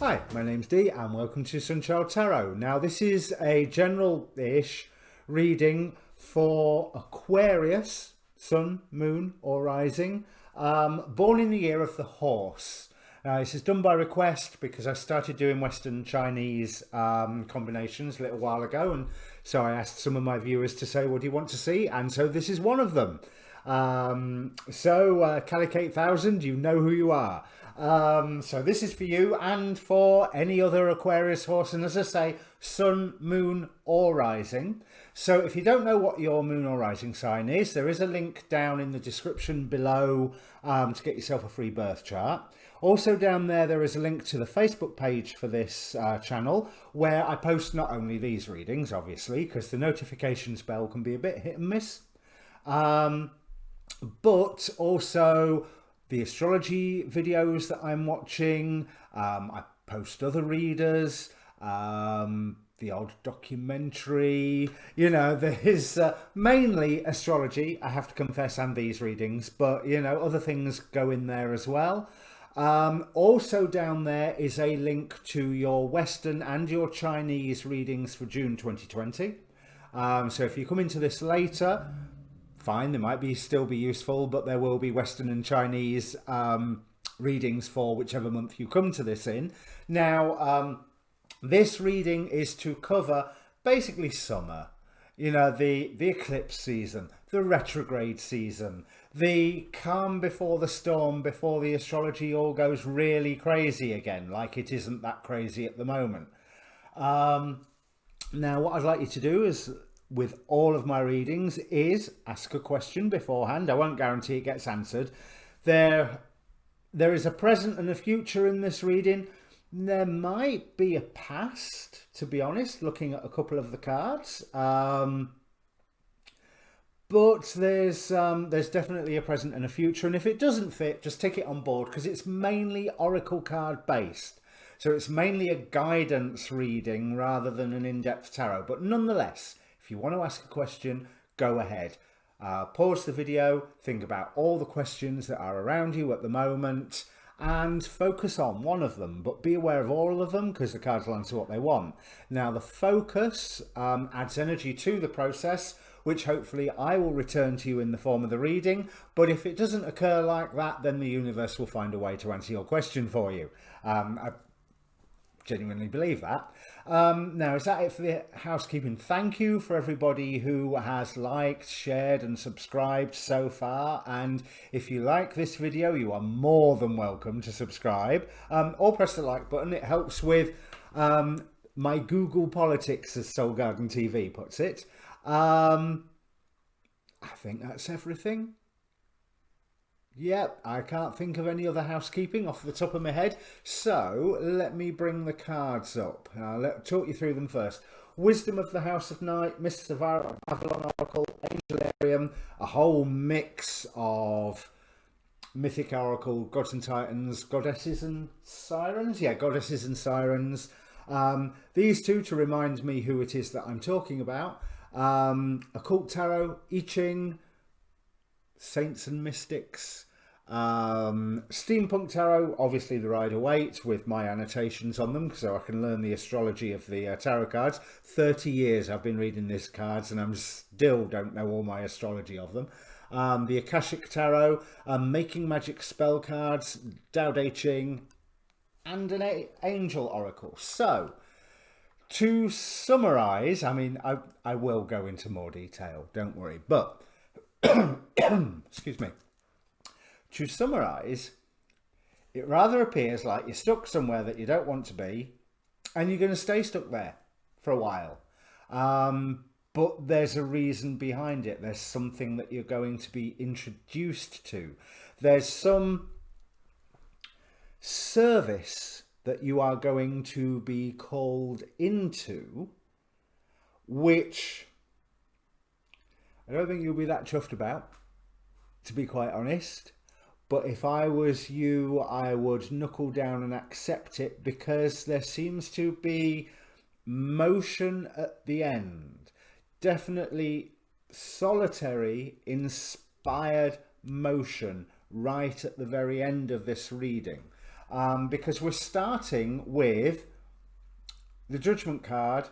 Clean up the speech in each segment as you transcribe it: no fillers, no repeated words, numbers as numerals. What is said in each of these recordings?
Hi, my name's Dee and welcome to Sunchild Tarot. Now this is a general-ish reading for Aquarius, Sun, Moon or Rising, born in the year of the horse. This is done by request because I started doing Western Chinese combinations a little while ago, and so I asked some of my viewers to say, what do you want to see? And so this is one of them. Calic 8000, you know who you are. So this is for you and for any other Aquarius horse, and as I say, Sun, Moon or Rising. So if you don't know what your Moon or Rising sign is, there is a link down in the description below to get yourself a free birth chart. Also down there is a link to the Facebook page for this channel, where I post not only these readings, obviously, because the notifications bell can be a bit hit and miss, but also the astrology videos that I'm watching. I post other readers, the odd documentary, you know, there's mainly astrology, I have to confess, and these readings, but you know, other things go in there as well. Also down there is a link to your Western and your Chinese readings for June 2020. So if you come into this later, fine, they might still be useful, but there will be Western and Chinese readings for whichever month you come to this in. Now, this reading is to cover basically summer, you know, the eclipse season, the retrograde season, the calm before the storm, before the astrology all goes really crazy again, like it isn't that crazy at the moment. Now, what I'd like you to do is, with all of my readings, is ask a question beforehand. I won't guarantee it gets answered. There is a present and a future in this reading. There might be a past, to be honest, looking at a couple of the cards. But there's definitely a present and a future. And if it doesn't fit, just take it on board, because it's mainly oracle card based. So it's mainly a guidance reading rather than an in-depth tarot. But nonetheless, if you want to ask a question, go ahead. Pause the video, think about all the questions that are around you at the moment, and focus on one of them, but be aware of all of them, because the cards will answer what they want. Now, the focus adds energy to the process, which hopefully I will return to you in the form of the reading. But if it doesn't occur like that, then the universe will find a way to answer your question for you. I genuinely believe that. Now, is that it for the housekeeping? Thank you for everybody who has liked, shared and subscribed so far, and if you like this video, you are more than welcome to subscribe or press the like button. It helps with my Google politics, as Soul Garden TV puts it. I think that's everything. Yep, I can't think of any other housekeeping off the top of my head. So let me bring the cards up. I'll talk you through them first. Wisdom of the House of Night, Mists of Avalon Oracle, Angelarium, a whole mix of mythic oracle, gods and titans, goddesses and sirens. Yeah, goddesses and sirens. These two to remind me who it is that I'm talking about. Occult Tarot, I Ching, Saints and Mystics, Steampunk Tarot, obviously the Rider-Waite with my annotations on them so I can learn the astrology of the tarot cards. 30 years I've been reading these cards and I'm still don't know all my astrology of them. The Akashic Tarot, Making Magic spell cards, Tao Te Ching, and an Angel Oracle. So, to summarise, I mean, I will go into more detail, don't worry, but excuse me. To summarise, it rather appears like you're stuck somewhere that you don't want to be, and you're going to stay stuck there for a while. But there's a reason behind it. There's something that you're going to be introduced to. There's some service that you are going to be called into, which I don't think you'll be that chuffed about, to be quite honest. But if I was you, I would knuckle down and accept it, because there seems to be motion at the end. Definitely solitary, inspired motion right at the very end of this reading. because we're starting with the Judgment card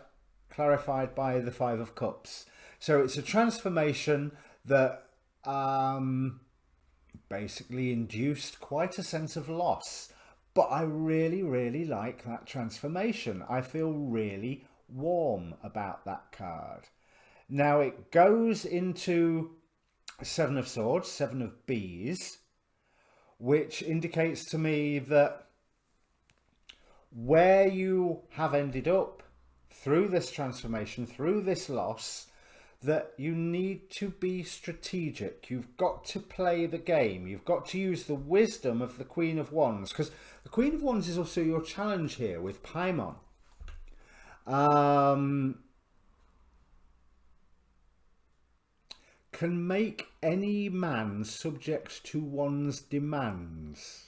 clarified by the Five of Cups. So it's a transformation that basically induced quite a sense of loss. But I really, really like that transformation. I feel really warm about that card. Now it goes into Seven of Swords, Seven of Bees, which indicates to me that where you have ended up through this transformation, through this loss, that you need to be strategic. You've got to play the game. You've got to use the wisdom of the Queen of Wands, because the Queen of Wands is also your challenge here with Paimon. Can make any man subject to one's demands.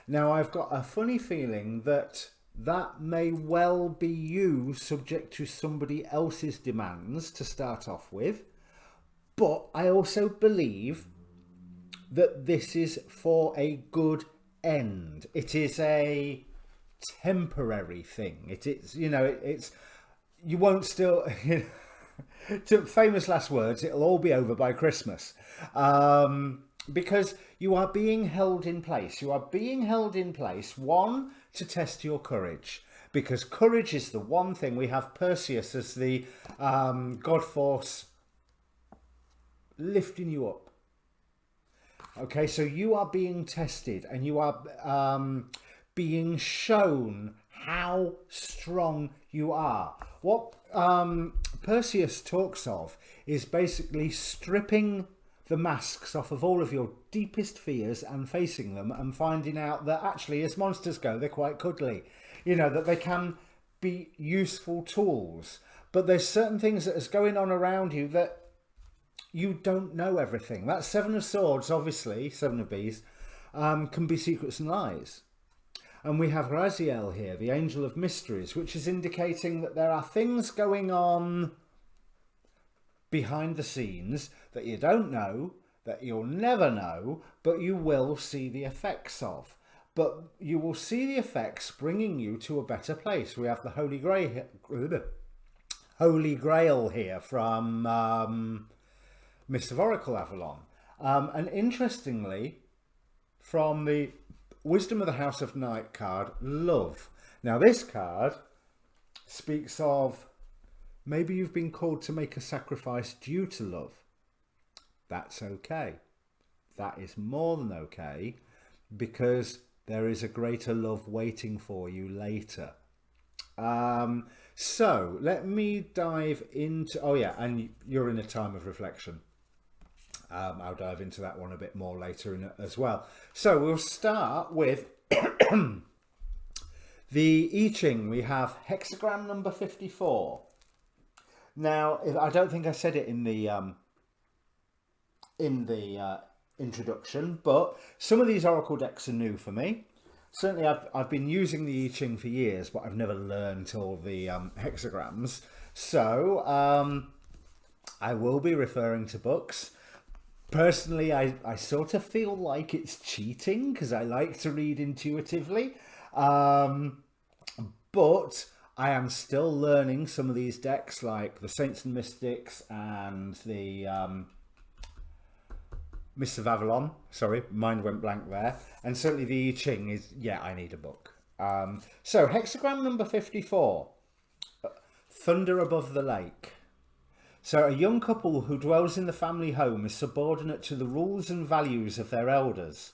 Now, I've got a funny feeling that that may well be you subject to somebody else's demands to start off with. But I also believe that this is for a good end. It is a temporary thing. It is, you know, it's, you won't still, to famous last words, it'll all be over by Christmas. Because you are being held in place. You are being held in place, one, to test your courage. Because courage is the one thing. We have Perseus as the God force lifting you up. Okay, so you are being tested and you are being shown how strong you are. What Perseus talks of is basically stripping the masks off of all of your deepest fears and facing them and finding out that actually, as monsters go, they're quite cuddly. You know, that they can be useful tools. But there's certain things that is going on around you that you don't know everything. That Seven of Swords, obviously, Seven of Bees, can be secrets and lies. And we have Raziel here, the Angel of Mysteries, which is indicating that there are things going on behind the scenes that you don't know, that you'll never know, but you will see the effects of. But you will see the effects bringing you to a better place. We have the Holy Grail here from Mist of Oracle Avalon. And interestingly, from the Wisdom of the House of Night card, Love. Now this card speaks of maybe you've been called to make a sacrifice due to love. That's okay. That is more than okay, because there is a greater love waiting for you later. So let me dive into, oh yeah, and you're in a time of reflection. I'll dive into that one a bit more later as well. So we'll start with the I Ching. We have hexagram number 54. Now, I don't think I said it in the introduction, but some of these Oracle decks are new for me. Certainly, I've been using the I Ching for years, but I've never learned all the hexagrams. So I will be referring to books. Personally, I sort of feel like it's cheating because I like to read intuitively. But I am still learning some of these decks, like the Saints and Mystics and the Mists of Avalon. Sorry, mind went blank there. And certainly the I Ching is, yeah, I need a book. So hexagram number 54, Thunder Above the Lake. So a young couple who dwells in the family home is subordinate to the rules and values of their elders.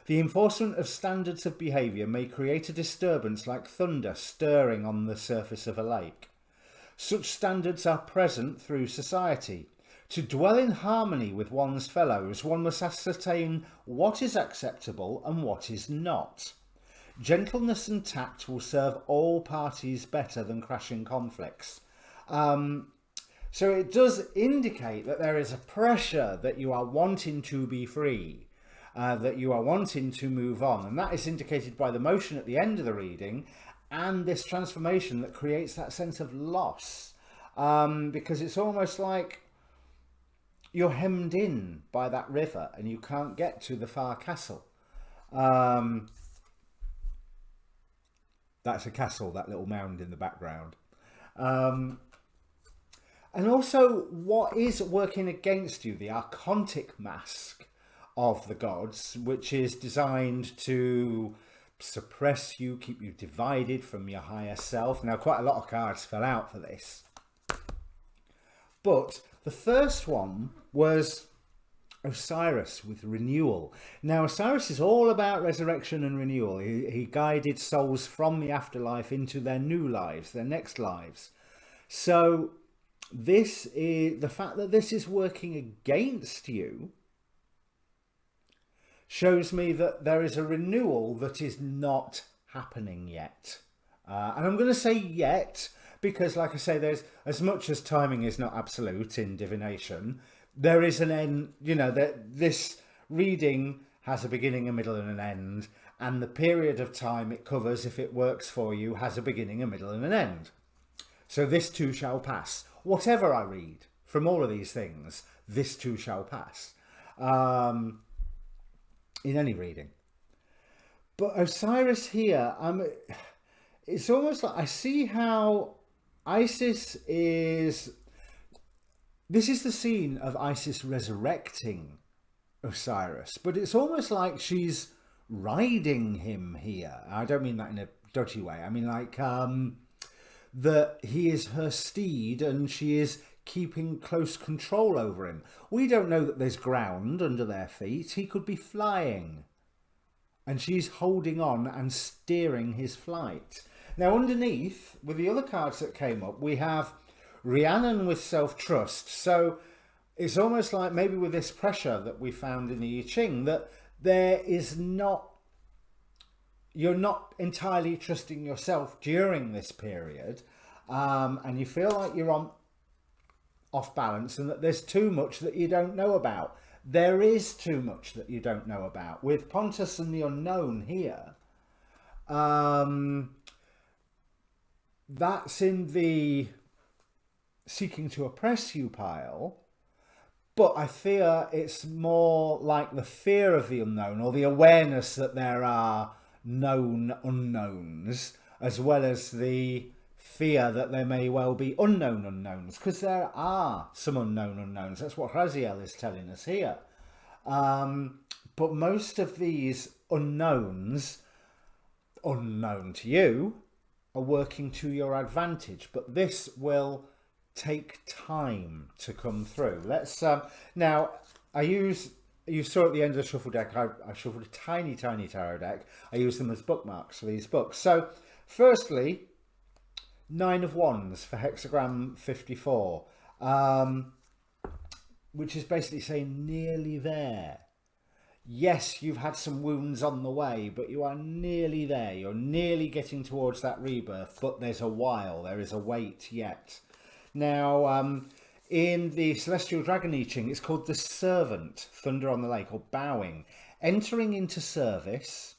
The enforcement of standards of behaviour may create a disturbance like thunder stirring on the surface of a lake. Such standards are present through society. To dwell in harmony with one's fellows, one must ascertain what is acceptable and what is not. Gentleness and tact will serve all parties better than crashing conflicts. So it does indicate that there is a pressure that you are wanting to be free. That you are wanting to move on, and that is indicated by the motion at the end of the reading and this transformation that creates that sense of loss, because it's almost like you're hemmed in by that river and you can't get to the far castle. That's a castle, that little mound in the background. And also, what is working against you? The archontic mask of the gods, which is designed to suppress you, keep you divided from your higher self. Now, quite a lot of cards fell out for this. But the first one was Osiris with renewal. Now, Osiris is all about resurrection and renewal. He guided souls from the afterlife into their new lives, their next lives. So this is the fact that this is working against you shows me that there is a renewal that is not happening yet. And I'm going to say yet because, like I say, there's, as much as timing is not absolute in divination, there is an end, you know, that this reading has a beginning, a middle and an end, and the period of time it covers, if it works for you, has a beginning, a middle and an end. So this too shall pass. Whatever I read from all of these things, this too shall pass. In any reading. But Osiris here, it's almost like I see how Isis is... This is the scene of Isis resurrecting Osiris, but it's almost like she's riding him here. I don't mean that in a dodgy way. I mean like that he is her steed and she is keeping close control over him. We don't know that there's ground under their feet. He could be flying. And she's holding on and steering his flight. Now underneath, with the other cards that came up, we have Rhiannon with self-trust. So it's almost like maybe with this pressure that we found in the I Ching, that there is not, you're not entirely trusting yourself during this period. And you feel like you're off balance and that there's too much that you don't know about. There is too much that you don't know about. With Pontus and the unknown here, that's in the seeking to oppress you pile, but I fear it's more like the fear of the unknown or the awareness that there are known unknowns, as well as the fear that there may well be unknown unknowns, because there are some unknown unknowns. That's what Raziel is telling us here. But most of these unknowns, unknown to you, are working to your advantage, but this will take time to come through. Let's now you saw at the end of the shuffle deck, I shuffled a tiny tarot deck. I use them as bookmarks for these books. So firstly, 9 of Wands for hexagram 54, which is basically saying nearly there. Yes, you've had some wounds on the way, but you are nearly there. You're nearly getting towards that rebirth, but there's a while. There is a wait yet. Now, in the Celestial Dragon I Ching, it's called the Servant, Thunder on the Lake, or Bowing. Entering into service,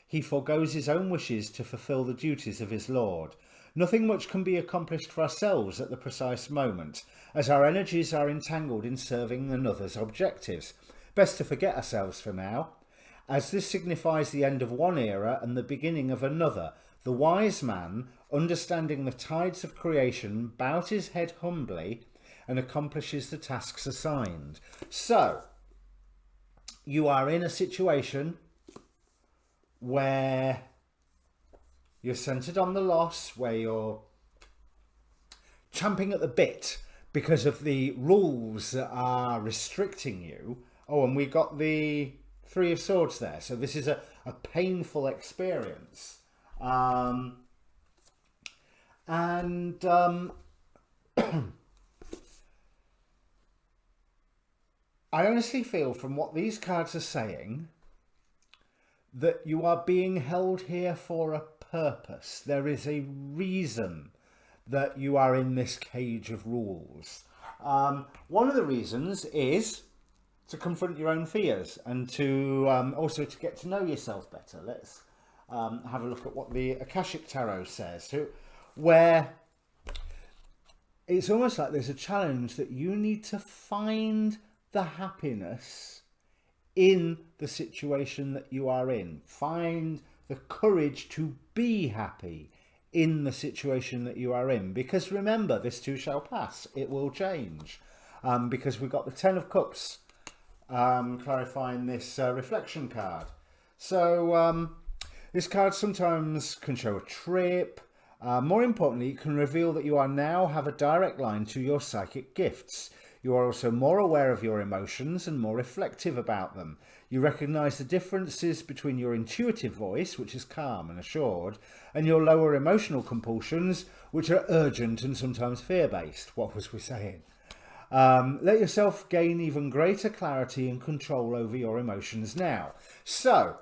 he forgoes his own wishes to fulfill the duties of his lord. Nothing much can be accomplished for ourselves at the precise moment, as our energies are entangled in serving another's objectives. Best to forget ourselves for now, as this signifies the end of one era and the beginning of another. The wise man, understanding the tides of creation, bows his head humbly and accomplishes the tasks assigned. So, you are in a situation where you're centered on the loss, where you're champing at the bit because of the rules that are restricting you. Oh, and we got the 3 of Swords there. So this is a painful experience. I honestly feel from what these cards are saying that you are being held here for a purpose. There is a reason that you are in this cage of rules. One of the reasons is to confront your own fears and to also to get to know yourself better. Let's have a look at what the Akashic Tarot says, where it's almost like there's a challenge that you need to find the happiness in the situation that you are in. Find the courage to be happy in the situation that you are in. Because remember, this too shall pass. It will change. Because we've got the Ten of Cups clarifying this reflection card. So this card sometimes can show a trip. More importantly, it can reveal that you are now have a direct line to your psychic gifts. You are also more aware of your emotions and more reflective about them. You recognise the differences between your intuitive voice, which is calm and assured, and your lower emotional compulsions, which are urgent and sometimes fear-based. What was we saying? Let yourself gain even greater clarity and control over your emotions now. So,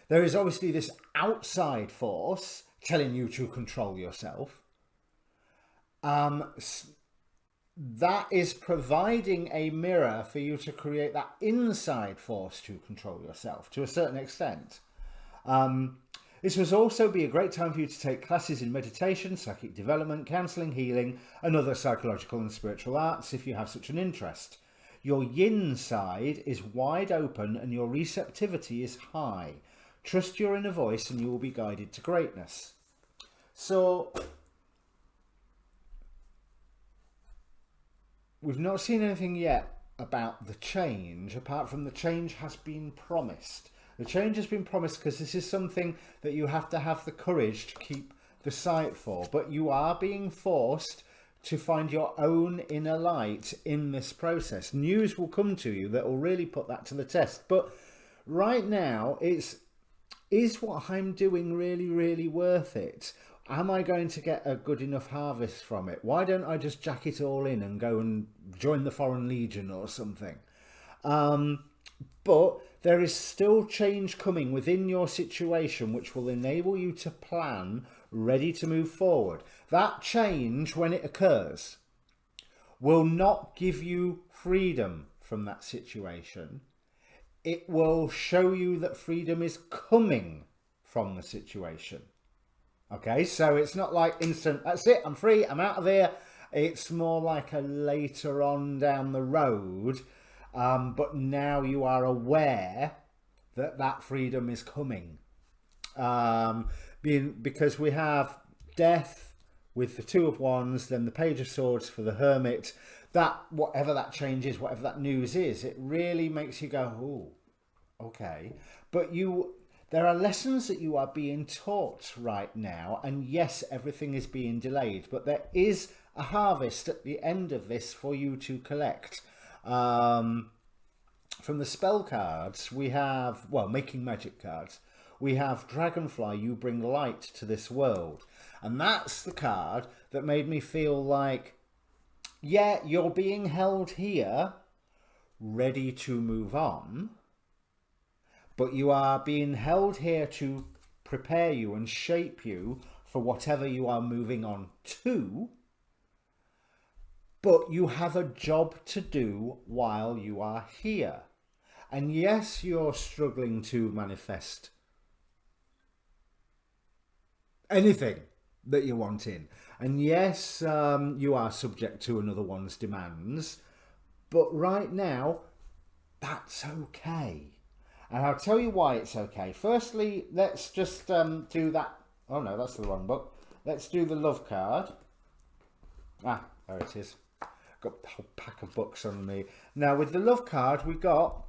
there is obviously this outside force telling you to control yourself. That is providing a mirror for you to create that inside force to control yourself to a certain extent. This will also be a great time for you to take classes in meditation, psychic development, counselling, healing, and other psychological and spiritual arts if you have such an interest. Your yin side is wide open and your receptivity is high. Trust your inner voice and you will be guided to greatness. So, we've not seen anything yet about the change, apart from the change has been promised. The change has been promised because this is something that you have to have the courage to keep the sight for. But you are being forced to find your own inner light in this process. News will come to you that will really put that to the test. But right now, is what I'm doing really, really worth it? Am I going to get a good enough harvest from it? Why don't I just jack it all in and go and join the Foreign Legion or something? But there is still change coming within your situation which will enable you to plan, ready to move forward. That change, when it occurs, will not give you freedom from that situation. It will show you that freedom is coming from the situation. Okay, so it's not like instant, that's it, I'm free, I'm out of here. It's more like a later on down the road, but now you are aware that that freedom is coming. Because we have death with the Two of Wands, then the Page of Swords for the Hermit. That, whatever that change is, whatever that news is, it really makes you go, oh, okay. But there are lessons that you are being taught right now, and yes, everything is being delayed, but there is a harvest at the end of this for you to collect. From the spell cards, we have, well, making magic cards, we have Dragonfly, you bring light to this world. And that's the card that made me feel like, yeah, you're being held here, ready to move on. But you are being held here to prepare you and shape you for whatever you are moving on to. But you have a job to do while you are here. And yes, you're struggling to manifest anything that you want in. And yes, you are subject to another one's demands. But right now, that's okay. And I'll tell you why it's okay. Firstly, let's just do that. Oh no, that's the wrong book. Let's do the love card. Ah, there it is. Got a whole pack of books on me. Now with the love card, we got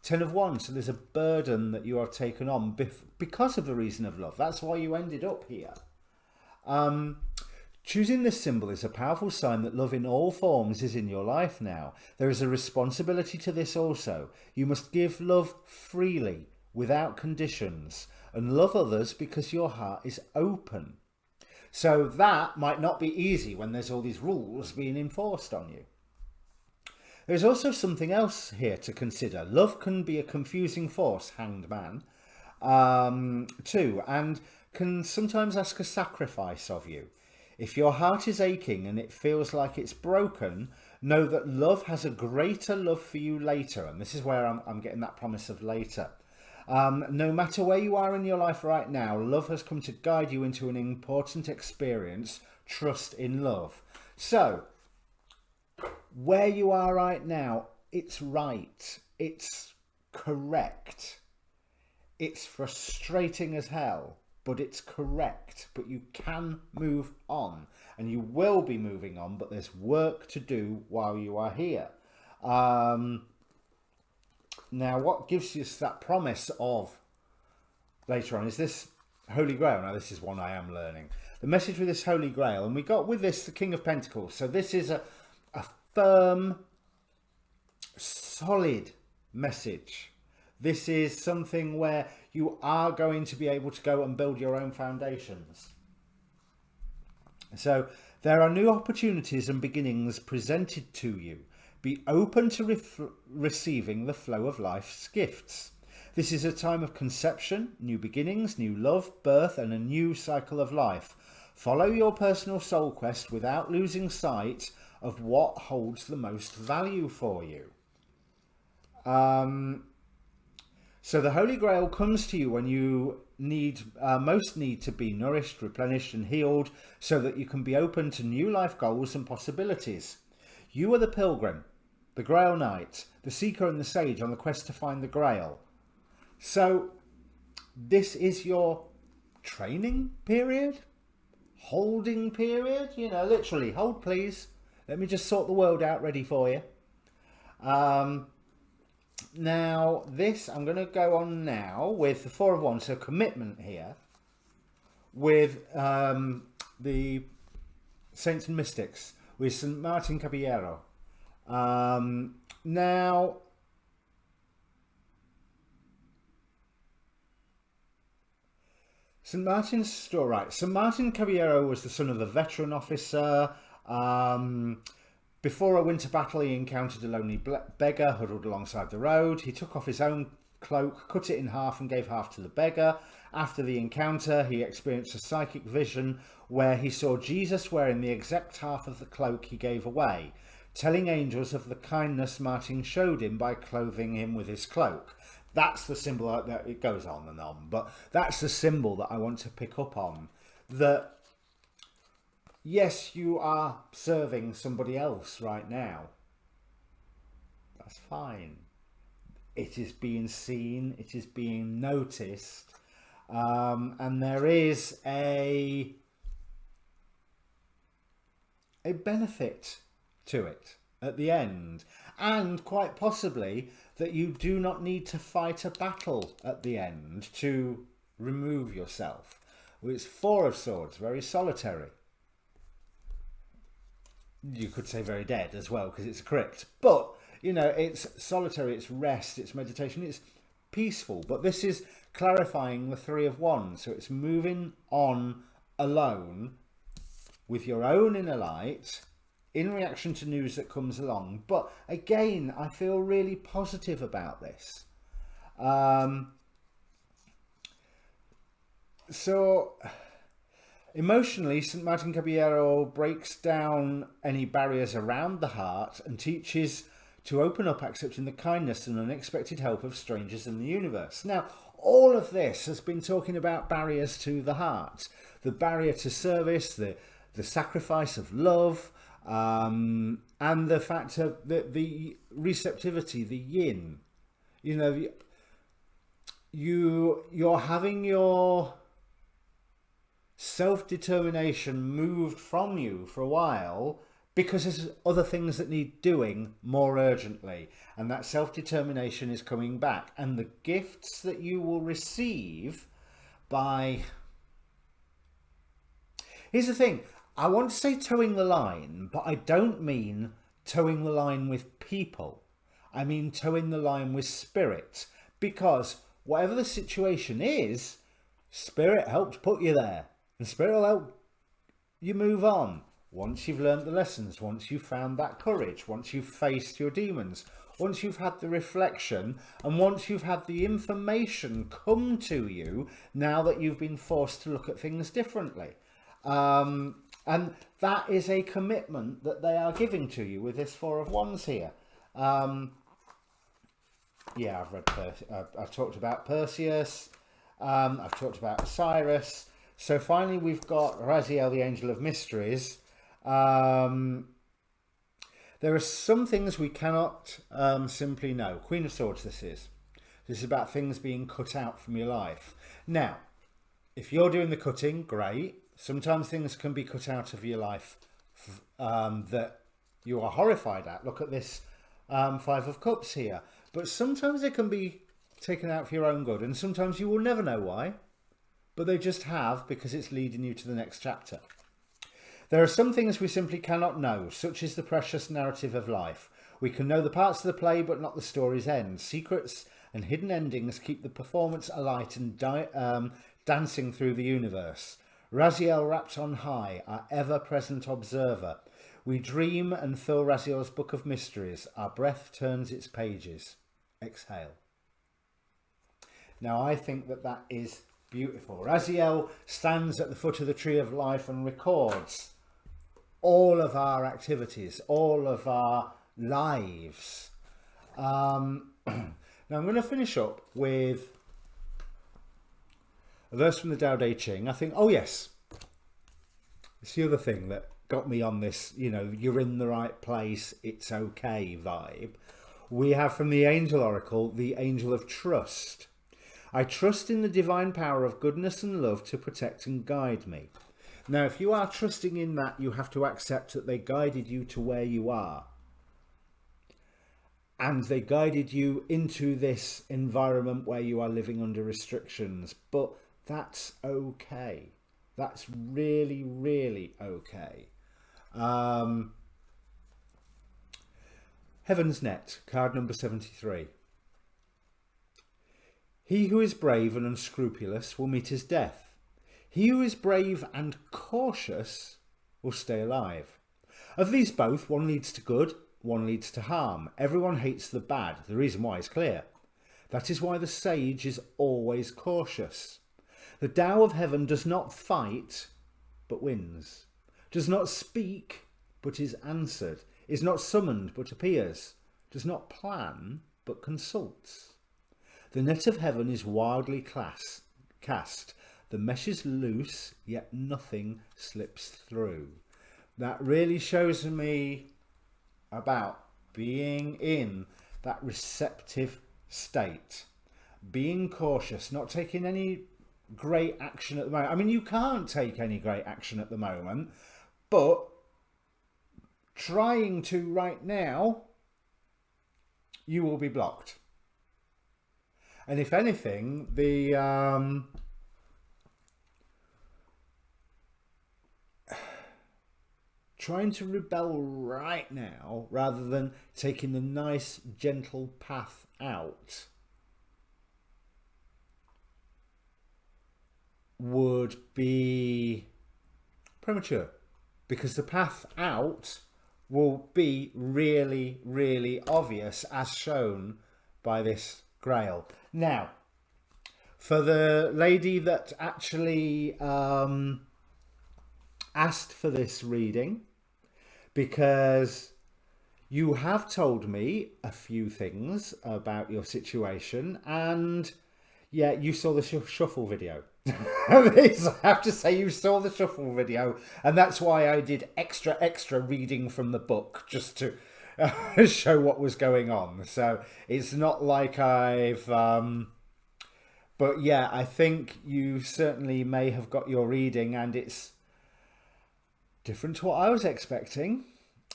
Ten of Wands. So there's a burden that you have taken on because of the reason of love. That's why you ended up here. Choosing this symbol is a powerful sign that love in all forms is in your life now. There is a responsibility to this also. You must give love freely, without conditions, and love others because your heart is open. So that might not be easy when there's all these rules being enforced on you. There's also something else here to consider. Love can be a confusing force, Hanged Man, too, and can sometimes ask a sacrifice of you. If your heart is aching and it feels like it's broken, know that love has a greater love for you later. And this is where I'm getting that promise of later. No matter where you are in your life right now, love has come to guide you into an important experience. Trust in love. So, where you are right now, it's right. It's correct. It's frustrating as hell, but it's correct. But you can move on, and you will be moving on, but there's work to do while you are here. Now, what gives us that promise of later on is this Holy Grail. Now, this is one I am learning. The message with this Holy Grail, and we got with this the King of Pentacles. So this is a firm, solid message. This is something where you are going to be able to go and build your own foundations. So there are new opportunities and beginnings presented to you. Be open to receiving the flow of life's gifts. This is a time of conception, new beginnings, new love, birth, and a new cycle of life. Follow your personal soul quest without losing sight of what holds the most value for you. So the Holy Grail comes to you when you most need to be nourished, replenished, and healed so that you can be open to new life goals and possibilities. You are the pilgrim, the Grail Knight, the seeker and the sage on the quest to find the Grail. So this is your training period, holding period, you know, literally, hold please. Let me just sort the world out ready for you. Now this, I'm going to go on now with the Four of Wands, so commitment here with the Saints and Mystics, with St. Martin Caballero. Now, St. Martin's story, right. St. Martin Caballero was the son of a veteran officer. Before a winter battle, he encountered a lonely beggar huddled alongside the road. He took off his own cloak, cut it in half, and gave half to the beggar. After the encounter, he experienced a psychic vision where he saw Jesus wearing the exact half of the cloak he gave away, telling angels of the kindness Martin showed him by clothing him with his cloak. That's the symbol that it goes on and on, but that's the symbol that I want to pick up on. That yes, you are serving somebody else right now. That's fine. It is being seen, it is being noticed, and there is a benefit to it at the end, and quite possibly that you do not need to fight a battle at the end to remove yourself. It's Four of Swords, very solitary. You could say very dead as well because it's a crypt, but you know, it's solitary, it's rest, it's meditation, it's peaceful. But this is clarifying the Three of Wands, so it's moving on alone with your own inner light in reaction to news that comes along. But again, I feel really positive about this. So emotionally, St. Martin Caballero breaks down any barriers around the heart and teaches to open up, accepting the kindness and unexpected help of strangers in the universe. Now, all of this has been talking about barriers to the heart, the barrier to service, the sacrifice of love, and the fact of the receptivity, the yin. You know, you're having your self-determination moved from you for a while because there's other things that need doing more urgently, and that self-determination is coming back, and the gifts that you will receive by... Here's the thing, I want to say towing the line, but I don't mean towing the line with people. I mean towing the line with spirit, because whatever the situation is, spirit helps put you there. And spirit will help you move on. Once you've learned the lessons, once you've found that courage, once you've faced your demons, once you've had the reflection, and once you've had the information come to you now that you've been forced to look at things differently. And that is a commitment that they are giving to you with this Four of Wands here. Yeah, I've talked about Perseus. I've talked about Osiris. So finally, we've got Raziel, the Angel of Mysteries. There are some things we cannot simply know. Queen of Swords, this is. This is about things being cut out from your life. Now, if you're doing the cutting, great. Sometimes things can be cut out of your life that you are horrified at. Look at this Five of Cups here. But sometimes they can be taken out for your own good, and sometimes you will never know why, but they just have, because it's leading you to the next chapter. There are some things we simply cannot know, such is the precious narrative of life. We can know the parts of the play, but not the story's end. Secrets and hidden endings keep the performance alight and dancing through the universe. Raziel wrapped on high, our ever-present observer. We dream and fill Raziel's book of mysteries. Our breath turns its pages. Exhale. Now, I think that that is beautiful. Raziel stands at the foot of the tree of life and records all of our activities, all of our lives. Now, I'm going to finish up with a verse from the Tao Te Ching. I think, oh yes, it's the other thing that got me on this, you know, you're in the right place, it's okay vibe. We have from the Angel Oracle, the Angel of Trust. I trust in the divine power of goodness and love to protect and guide me. Now, if you are trusting in that, you have to accept that they guided you to where you are. And they guided you into this environment where you are living under restrictions. But that's okay. That's really, really okay. Heaven's Net, card number 73. He who is brave and unscrupulous will meet his death. He who is brave and cautious will stay alive. Of these both, one leads to good, one leads to harm. Everyone hates the bad. The reason why is clear. That is why the sage is always cautious. The Tao of heaven does not fight, but wins. Does not speak, but is answered. Is not summoned, but appears. Does not plan, but consults. The net of heaven is wildly cast. The mesh is loose, yet nothing slips through. That really shows me about being in that receptive state. Being cautious, not taking any great action at the moment. I mean, you can't take any great action at the moment, but trying to right now, you will be blocked. And if anything, the trying to rebel right now, rather than taking the nice, gentle path out, would be premature, because the path out will be really, really obvious, as shown by this Grail. Now, for the lady that actually asked for this reading, because you have told me a few things about your situation, and yeah, you saw the shuffle video. I have to say, you saw the shuffle video, and that's why I did extra reading from the book, just to show what was going on. So it's not like I've but yeah, I think you certainly may have got your reading, and it's different to what I was expecting,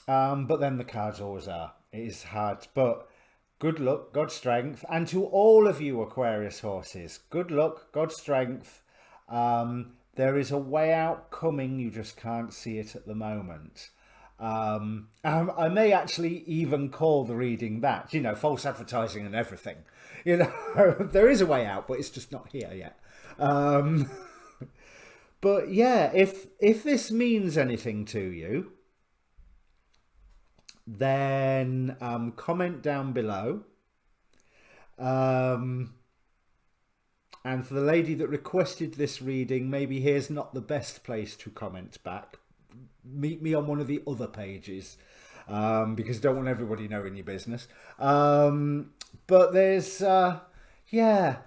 but then the cards always are. It is hard, but good luck, God strength. And to all of you Aquarius horses, good luck, God strength. There is a way out coming, you just can't see it at the moment. I may actually even call the reading that, you know, false advertising and everything. You know, there is a way out, but it's just not here yet. But yeah, if this means anything to you, then comment down below. And for the lady that requested this reading, maybe here's not the best place to comment back. Meet me on one of the other pages, because I don't want everybody knowing your business. But there's, yeah,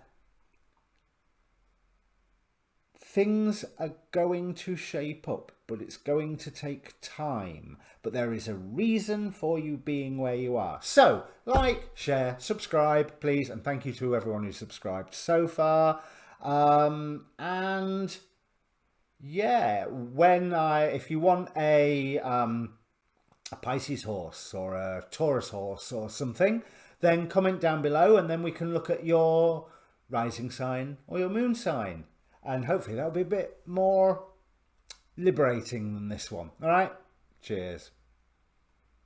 things are going to shape up. but it's going to take time. But there is a reason for you being where you are. So, like, share, subscribe, please. And thank you to everyone who's subscribed so far. And yeah, if you want a Pisces horse or a Taurus horse or something, then comment down below and then we can look at your rising sign or your moon sign. And hopefully that'll be a bit more liberating than this one. All right. Cheers.